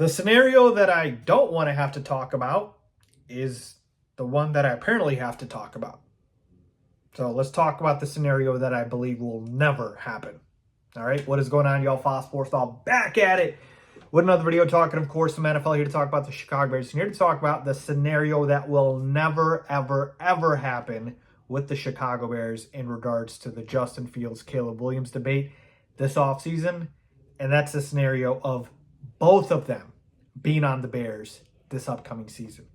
The scenario that I don't want to have to talk about is the one that I apparently have to talk about. So let's talk about the scenario that I believe will never happen. All right, what is going on, y'all? Fox Sports all back at it with another video talking, of course, some NFL here to talk about the Chicago Bears. And here to talk about the scenario that will never, ever, ever happen with the Chicago Bears in regards to the Justin Fields, Caleb Williams debate this offseason. And that's the scenario of both of them being on the Bears this upcoming season.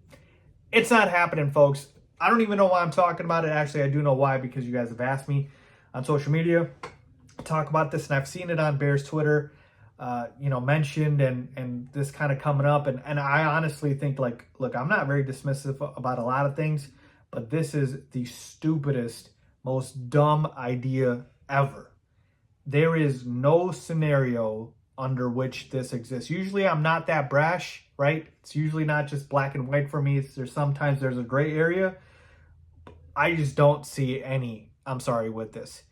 It's not happening, folks. I don't even know why I'm talking about it. Actually, I do know why, because you guys have asked me on social media to talk about this, and I've seen it on Bears Twitter, mentioned and this kind of coming up. And I honestly think, look, I'm not very dismissive about a lot of things, but this is the stupidest, most dumb idea ever. There is no scenario under which this exists. Usually I'm not that brash, right? It's usually not just black and white for me. Sometimes there's a gray area. I just don't see any, with this.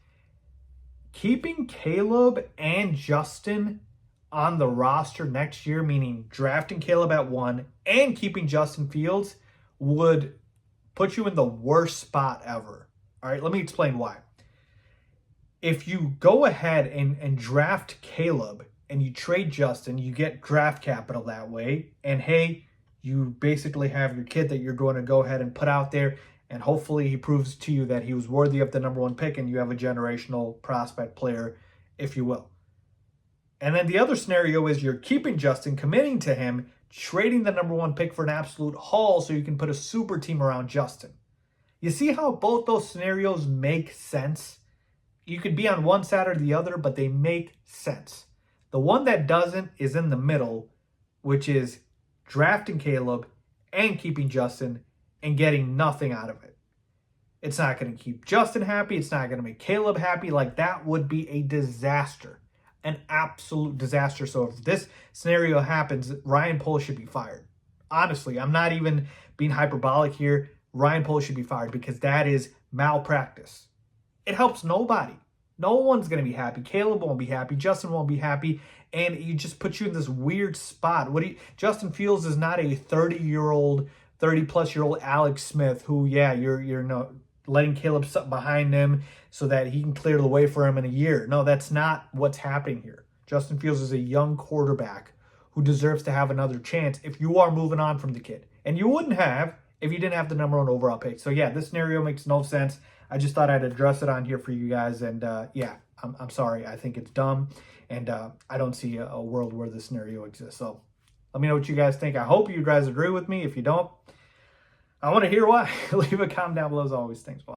Keeping Caleb and Justin on the roster next year, meaning drafting Caleb at 1 and keeping Justin Fields, would put you in the worst spot ever. All right, let me explain why. If you go ahead and draft Caleb and you trade Justin, you get draft capital that way. And hey, you basically have your kid that you're going to go ahead and put out there. And hopefully he proves to you that he was worthy of the number 1 pick, and you have a generational prospect player, if you will. And then the other scenario is you're keeping Justin, committing to him, trading the number 1 pick for an absolute haul so you can put a super team around Justin. You see how both those scenarios make sense? You could be on one side or the other, but they make sense. The one that doesn't is in the middle, which is drafting Caleb and keeping Justin and getting nothing out of it. It's not going to keep Justin happy. It's not going to make Caleb happy. Like, that would be a disaster, an absolute disaster. So if this scenario happens, Ryan Poles should be fired. Honestly, I'm not even being hyperbolic here. Ryan Poles should be fired because that is malpractice. It helps nobody. No one's going to be happy. Caleb won't be happy. Justin won't be happy. And it just puts you in this weird spot. Justin Fields is not a 30-plus-year-old Alex Smith who, you're letting Caleb sit behind him so that he can clear the way for him in a year. No, that's not what's happening here. Justin Fields is a young quarterback who deserves to have another chance if you are moving on from the kid. And you wouldn't have if you didn't have the number 1 overall pick. So, this scenario makes no sense. I just thought I'd address it on here for you guys. And, I'm sorry. I think it's dumb. And I don't see a world where this scenario exists. So, let me know what you guys think. I hope you guys agree with me. If you don't, I want to hear why. Leave a comment down below as always. Thanks. Bye.